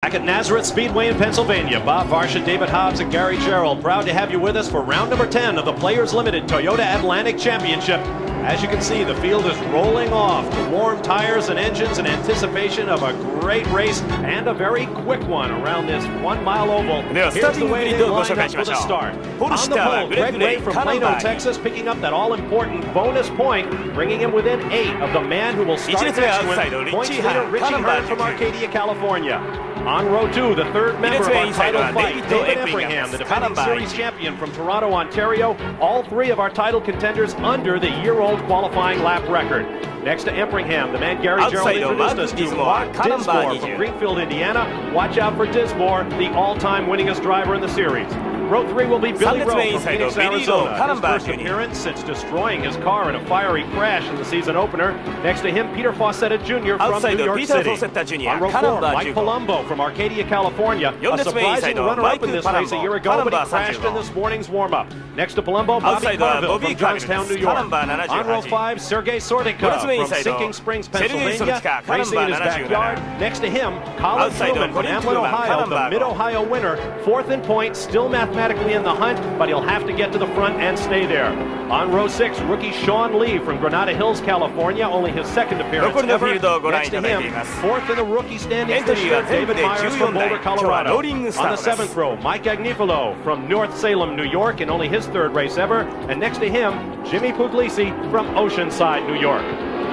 Back at Nazareth Speedway in Pennsylvania, Bob Varsh and David Hobbs and Gary Gerald, proud to have you with us for round number 10 of the Players Limited Toyota Atlantic Championship. As you can see, the field is rolling off to warm tires and engines in anticipation of a great race and a very quick one around this 1 mile oval. Here's the way they line up for the start. On the pole, Greg Ray from Plano, Texas, picking up that all-important bonus point, bringing him within 8 of the man who will start next to him, points leader Richie Hearn from Arcadia, California. On row 2, the third member of our title fight, David Empringham, the defending series champion from Toronto, Ontario. All 3 of our title contenders under the year-old qualifying lap record. Next to Empringham, the man Gary Gerald introduced us to, Mark Dinsmore from Greenfield, Indiana. Watch out for Dinsmore, the all-time winningest driver in the series. Row 3 will be Billy Rowe from Phoenix, Arizona. His first appearance since destroying his car in a fiery crash in the season opener. Next to him, Peter Fawcett Jr. from New York City. On row 4, Mike Palumbo from Arcadia, California. A surprising runner-up in this race a year ago, but he crashed in this morning's warm-up. Next to Palumbo, Bobby Carville from Johnstown, New York. On row 5, Sergei Sordikov from Sinking Springs, Pennsylvania, racing in his backyard. Next to him, Colin Truman from Hamlin, Ohio, the Mid-Ohio winner. 4th in points, still mathematically in the hunt, but he'll have to get to the front and stay there. On row 6, rookie Sean Lee from Granada Hills, California, only his 2nd appearance ever. Next to him, 4th in the rookie standings this year, David Myers from Boulder, Colorado. On the 7th row, Mike Agnifilo from North Salem, New York, in only his 3rd race ever. And next to him, Jimmy Puglisi from Oceanside, New York.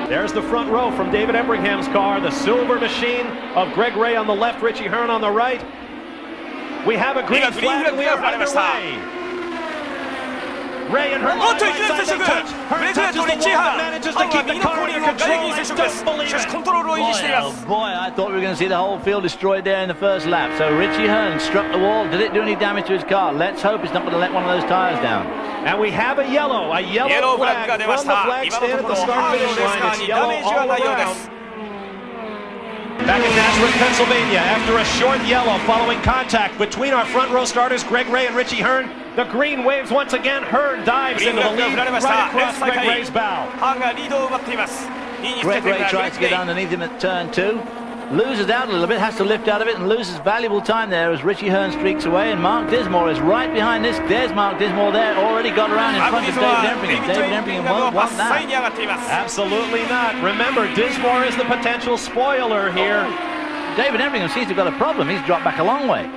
There's the front row from David Empringham's car, the silver machine of Greg Ray on the left, Richie Hearn on the right. We have a green flag and we are underway. Ray and Hearn on the right side, they touch. Hearn touches the wall and manages to keep the car under control. I don't believe it. Boy, I thought we were going to see the whole field destroyed there in the first lap. So Richie Hearn struck the wall. Did it do any damage to his car? Let's hope it's not going to let one of those tires down. And we have a yellow flag from the flag stand at the start-finish line. It's yellow all around. Back in Nazareth, Pennsylvania, after a short yellow following contact between our front row starters, Greg Ray and Richie Hearn. The green waves once again. Hearn dives into the lead right across Greg Ray's bow. Greg Ray tries to get underneath him at turn 2. Loses out a little bit, has to lift out of it and loses valuable time there as Richie Hearn streaks away, and Mark Dismore is right behind this. There's Mark Dismore there, already got around in front of David Empringham. David Empringham won't want that. Absolutely not. Remember, Dismore is the potential spoiler here. David Empringham seems to have got a problem. He's dropped back a long way.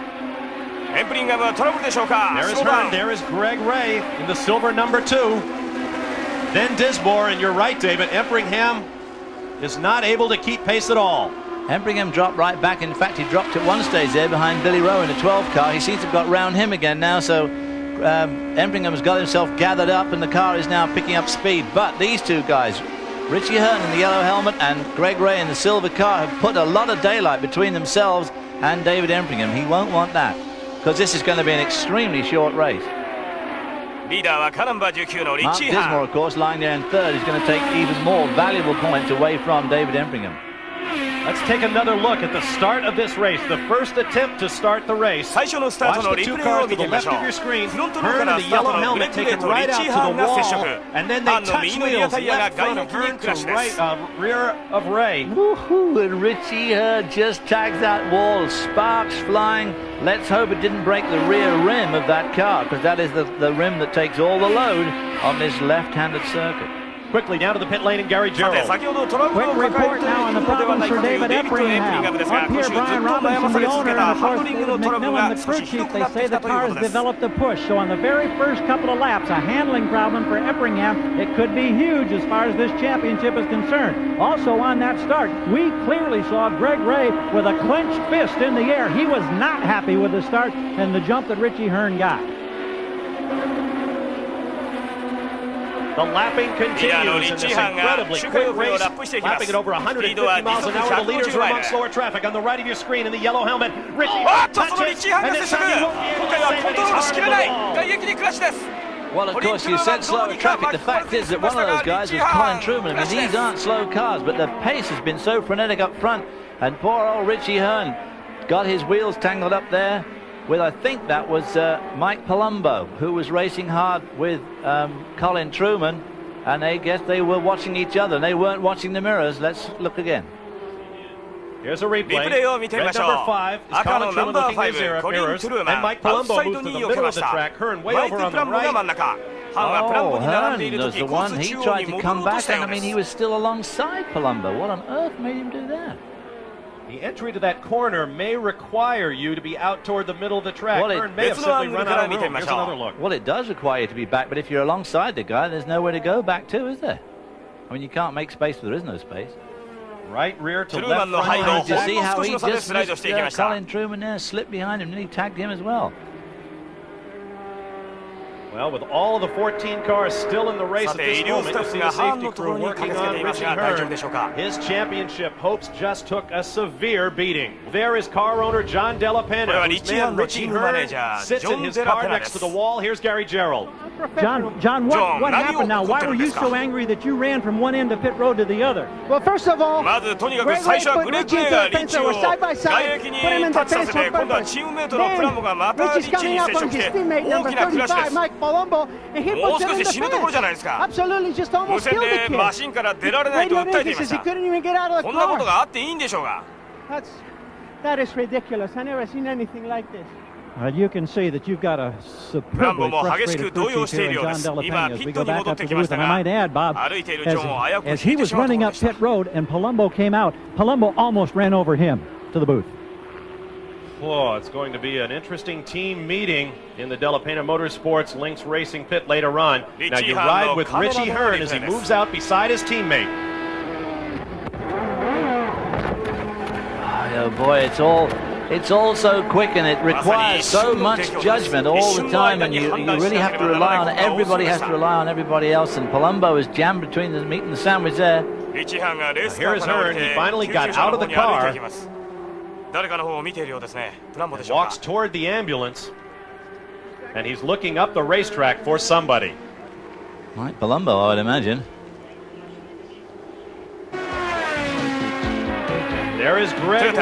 There is Hearn, there is Greg Ray in the silver number 2. Then Dismore, and you're right, David, Empringham is not able to keep pace at all. Empringham dropped right back. In fact, he dropped at one stage there behind Billy Rowe in a 12 car. He seems to have got round him again now, so Empringham's got himself gathered up and the car is now picking up speed. But these two guys, Richie Hearn in the yellow helmet and Greg Ray in the silver car, have put a lot of daylight between themselves and David Empringham. He won't want that, because this is going to be an extremely short race. Mark Dismore, of course, lying there in 3rd, is going to take even more valuable points away from David Empringham. Let's take another look at the start of this race. The first attempt to start the race. Watch the 2 cars to the left of your screen. Hearn in the yellow helmet taken right out to the wall, and then they touch wheels. Left front of Hearn to right, rear of Ray. Woohoo! And Richie Hearn just tags that wall. Sparks flying. Let's hope it didn't break the rear rim of that car, because that is the rim that takes all the load on this left-handed circuit. Quickly down to the pit lane and Gary Gerald. Quick report now on the problems for David Empringham. Up here, Brian Robinson, the owner, and of course David McMillan, the crew chief. They say the car has developed a push. So on the very first couple of laps, a handling problem for Empringham. It could be huge as far as this championship is concerned. Also on that start, we clearly saw Greg Ray with a clenched fist in the air. He was not happy with the start and the jump that Richie Hearn got. The lapping continues in this incredibly quick race, lapping at over 150 miles an hour. The leaders are among slower traffic. On the right of your screen in the yellow helmet, Richie touches, and it's Well, of course, you said slower traffic. The fact is that one of those guys was Colin Truman. I mean, these aren't slow cars, but the pace has been so frenetic up front, and poor old Richie Hearn got his wheels tangled up there with, I think that was Mike Palumbo, who was racing hard with Colin Truman, and I guess they were watching each other. They weren't watching the mirrors. Let's look again. Here's a replay. リプレイを見てみましょう。 Red number 5 is 赤の Colin ナ Truman ンバー looking at his 5、コリン・ errors, トゥルーマ and ン、 Mike アウト Palumbo サイド moves to に the 避け middle ま of し the た。 track. Hearn way マイク・ over プ on ラ the ンボが right. 真ん中。ハンがプランボに並んでいる Hearn 時、 was コ the ー one ス he 中央 tried に to 戻 come ろうと back, したよ and う I で mean す。 he was still alongside Palumbo. What on earth made him do that? The entry to that corner may require you to be out toward the middle of the track. Well, Hearn may have simply run out of room. Here's another look. Well, it does require you to be back, but if you're alongside the guy, there's nowhere to go back to, is there? I mean, you can't make space where there is no space. Right rear to トゥルーマ left ンの背 front 後を line と see ほん how の少し he の差で just スライドしていきました。 Colin Truman there slipped behind him, and he tagged him as well. Well, with all of the 14 cars still in the race at this moment, you see the safety crew working on Richie Hearn. His championship hopes just took a severe beating. There is car owner John Della Penna, whose man Richie Hearn sits in his car next to the wall. Here's Gary Gerald. John, what happened now? Why were you so angry that you ran from one end of pit road to the other? Well, first of all, まずとにかく Greg 最初は put グレッ Richie グ into が the リッチ fence を and were side by 外 side, 壁に put him in 立 the ちさ fence せ on て今度は purpose. チームメイトのプランボがまた Then リッチ Richie's に coming 接 up 触 on し his て teammate 大 number きなクラッシュで 35, す。 Mike Palumbo, and he もう puts 少 him し in で the 死ぬところじゃ fence. ないですか。 Absolutely, just 無 almost 線 killed で the マ kid. シンから出られないと Radio 訴え Nick ていま says し he た。 couldn't even get out of the こんなこと car. があっていいんでしょうか。 That is ridiculous. I never seen anything like this. You can see that you've got a プランボ superbly も激しく frustrated 動揺 crew してい chief る here よう in で John す。 Della 今 Penna ピ as ッ we ト go に back 戻っ up て to き the ま booth. した And I が might add, Bob, 歩いているジョンを危うく as 引い he て was しまうとこ running ろ up でした。 pit road and Palumbo came out, Palumbo almost ran over him to the booth. Oh, it's going to be an interesting team meeting in the Della Penna Motorsports Lynx Racing pit later on. Now you ride with Richie Hearn as he moves out beside his teammate. Oh boy, it's all so quick, and it requires so much judgment all the time, and you really have to rely on everybody has to rely on everybody else, and Palumbo is jammed between the meat and the sandwich there. Here is Hearn. He finally got out of the car. 誰かの方を見ているようですね。プランボでしょうか。 Walks toward the ambulance, and he's looking up the racetrack for somebody. Mike Palumbo, I would imagine. There is Greg Ray,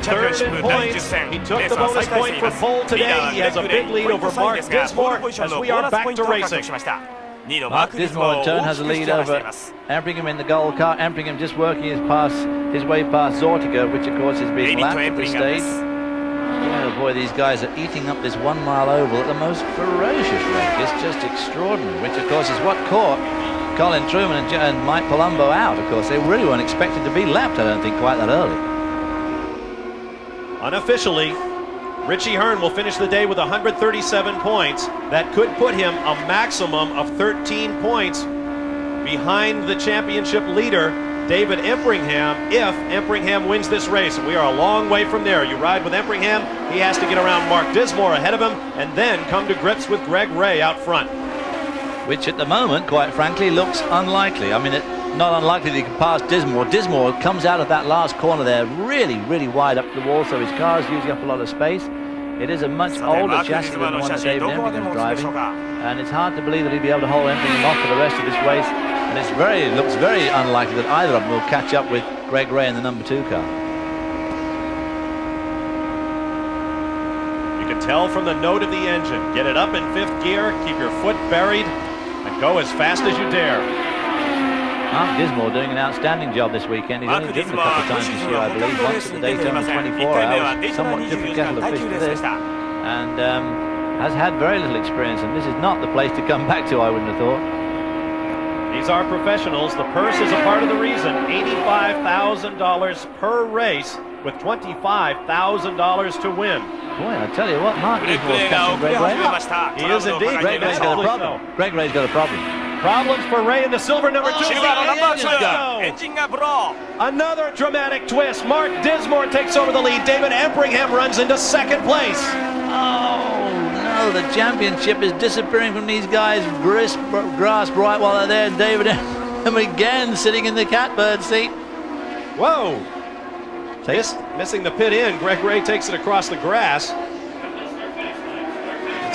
third in points. He took the bonus point for pole today. He has a big lead over Mark Dismore as we are back to racing. Mark Dismore in turn has a lead over Empringham in the gold car. Empringham just working his way past Zortiga, which of course is being lapped at this stage. Oh boy, these guys are eating up this 1 mile oval at the most ferocious rate. It's just extraordinary, which of course is what caught Colin Truman and Mike Palumbo out. Of course, they really weren't expected to be lapped, I don't think, quite that early. Unofficially, Richie Hearn will finish the day with 137 points. That could put him a maximum of 13 points behind the championship leader, David Empringham, if Empringham wins this race. And we are a long way from there. You ride with Empringham, he has to get around Mark Dismore ahead of him and then come to grips with Greg Ray out front. Which at the moment, quite frankly, looks unlikely. I mean, not unlikely that he can pass Dismore. Dismore comes out of that last corner there really, really wide up the wall, so his car is using up a lot of space. It is a much older chassis than the one that David Empringham is driving, and it's hard to believe that he'll be able to hold Empringham off for the rest of this race. And it looks very unlikely that either of them will catch up with Greg Ray in the number 2 car. You can tell from the note of the engine. Get it up in 5th gear, keep your foot buried, and go as fast as you dare. Mark Dismore doing an outstanding job this weekend. He's only driven a couple of times this year, I believe. Once at the Daytona 24 hours, somewhat different kettle of fish to this, and has had very little experience, and this is not the place to come back to, I wouldn't have thought. These are professionals. The purse is a part of the reason. $85,000 per race with $25,000 to win. Boy, I tell you what, Mark Dismore's catching Greg Ray. He is indeed. Greg Ray's got a problem. Greg Ray's got a problem. Problems for Ray in the silver number 2. Engine got blown. Another dramatic twist. Mark Dismore takes over the lead. David Empringham runs into 2nd place. Oh no, the championship is disappearing from these guys. Grasp right while they're there, and David Empringham again sitting in the catbird seat. Whoa. Missing the pit in. Greg Ray takes it across the grass.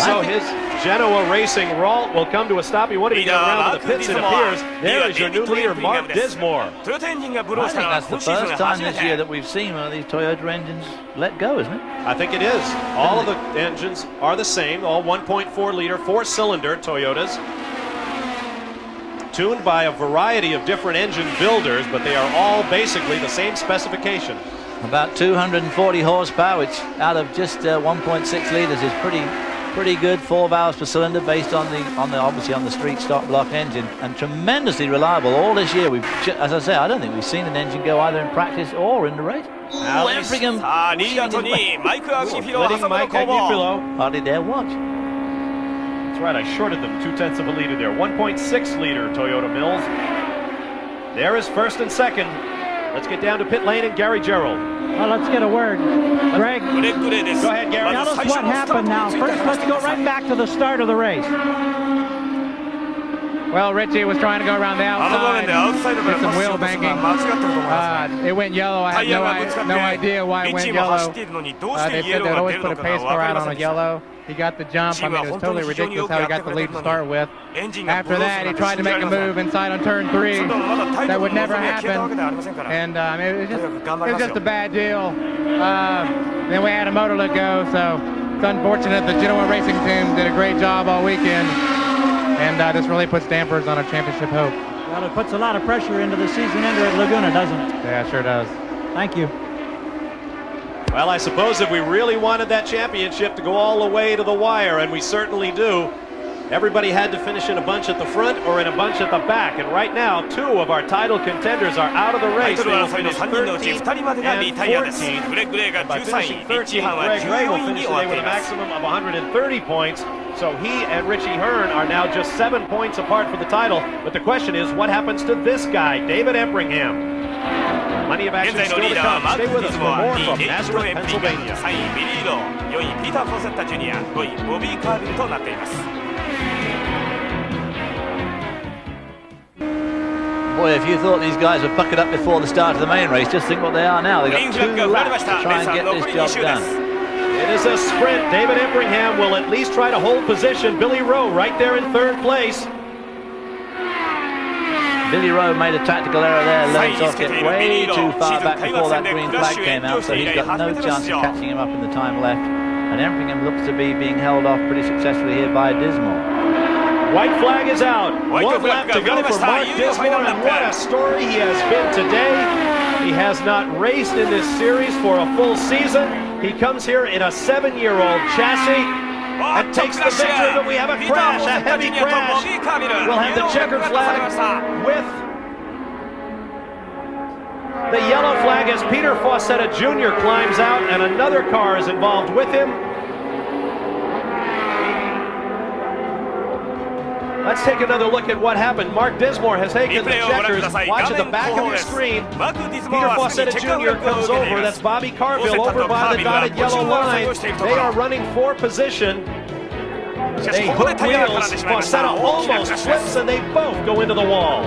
So his Genoa Racing Ralt will come to a stop. He wanted to get around to the pits, it appears. There is your new leader, Mark Dismore. I think that's the first time this year that we've seen one of these Toyota engines let go, isn't it? I think it is. All of the engines are the same, all 1.4 liter, 4-cylinder Toyotas. Tuned by a variety of different engine builders, but they are all basically the same specification. About 240 horsepower, which out of just 1.6 litres is pretty good. 4 valves per cylinder, based on the obviously on the street stock block engine, and tremendously reliable. All this year, as I say, I don't think we've seen an engine go either in practice or in the race. Enfringham letting Mike Agnifilo. hardly dare watch. That's right, I shorted them 0.2 of a liter there. 1.6 liter Toyota Mills. There is first and second. Let's get down to pit lane and Gary Gerald. Well, let's get a word. Greg, Go ahead, Gary. tell us what happened now. First, let's go right back to the start of the race. Well, Richie was trying to go around the outside, did some wheel banking. It went yellow. I have no idea why it went yellow. They said they'd always put a pace car out on a yellow. He got the jump. I mean, it was totally ridiculous how he got the lead to start with. After that, he tried to make a move inside on turn 3. That would never happen. And it was just a bad deal. Then we had a motor let go, so it's unfortunate. The Genoa Racing team did a great job all weekend. And this really puts dampers on our championship hope. Well, it puts a lot of pressure into the season ender at Laguna, doesn't it? Yeah, sure does. Thank you. Well, I suppose if we really wanted that championship to go all the way to the wire, and we certainly do, everybody had to finish in a bunch at the front or in a bunch at the back. And right now, 2 of our title contenders are out of the race. They will finish 13th and 14th. And by finishing 13th, Greg Ray will finish today with a maximum of 130 points. So he and Richie Hearn are now just 7 points apart for the title. But the question is, what happens to this guy, David Empringham? Plenty of action still to come. Stay with us for more from Nazareth, Pennsylvania. Boy, if you thought these guys were puckered up before the start of the main race, just think what they are now. They've got 2 laps to try and get this job done. It is a sprint. David Empringham will at least try to hold position. Billy Rowe right there in 3rd place. Billy Rowe made a tactical error there, let himself get way too far back before that green flag came out, so he's got no chance of catching him up in the time left. And Empringham looks to be being held off pretty successfully here by Dismore. White flag is out. 1 lap to go for Mark Dismore, and what a story he has been today. He has not raced in this series for a full season. He comes here in a 7-year-old chassis and takes the victory, but we have a crash, a heavy crash. We'll have the checkered flag with the yellow flag as Peter Fawcetta Jr. climbs out, and another car is involved with him. Let's take another look at what happened. Mark Dismore has taken the checkers. Watch at the back of your screen. Peter Fawcetta Jr. comes over. That's Bobby Carville over by the dotted yellow line. They are running for position. They hook wheels. Fawcetta almost slips, and they both go into the wall.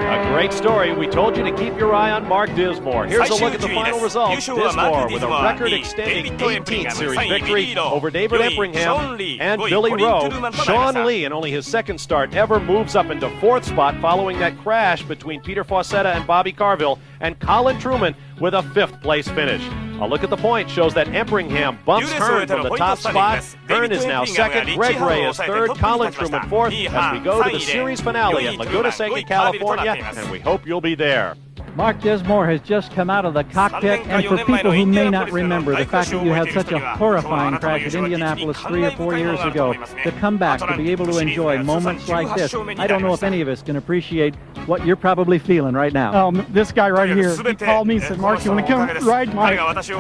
A great story. We told you to keep your eye on Mark Dismore. Here's a look at the final results. Dismore with a record-extending 18th Series victory over David Empringham and Billy Rowe. Sean Lee, in only his 2nd start ever, moves up into 4th spot following that crash between Peter Fawcetta and Bobby Carville, and Colin Truman with a 5th place finish. A look at the point shows that Empringham bumps Hearn from the top spot. Hearn is now 2nd, Greg Ray is 3rd, Colin Truman 4th, as we go to the series finale at Laguna Seca, California, and we hope you'll be there. Mark Dismore has just come out of the cockpit, and for people who may not remember the fact that you had such a horrifying crash at Indianapolis 3 or 4 years ago, to come back, to be able to enjoy moments like this, I don't know if any of us can appreciate what you're probably feeling right now. This guy right here, he called me and said, Mark, you want to come ride my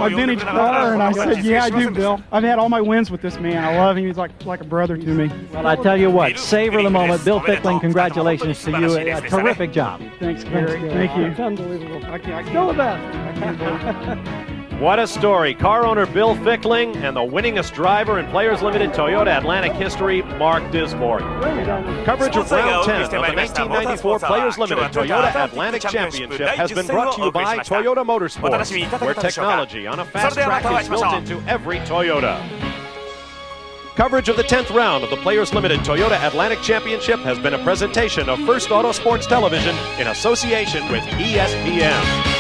vintage car? And I said, yeah, I do, Bill. I've had all my wins with this man. I love him. He's like a brother to me. Well, I tell you what, savor the moment. Bill Fickling, congratulations to you. A terrific job. Thanks, Gary. Thank you. It's unbelievable. Still the best. I can't believe it. What a story. Car owner Bill Fickling and the winningest driver in Players Limited Toyota Atlantic history, Mark Dismore. Coverage of Round 10 of the 1994 Players Limited Toyota Atlantic Championship has been brought to you by Toyota Motorsports, where technology on a fast track is built into every Toyota. Coverage of the 10th round of the Players Limited Toyota Atlantic Championship has been a presentation of First Auto Sports Television in association with ESPN.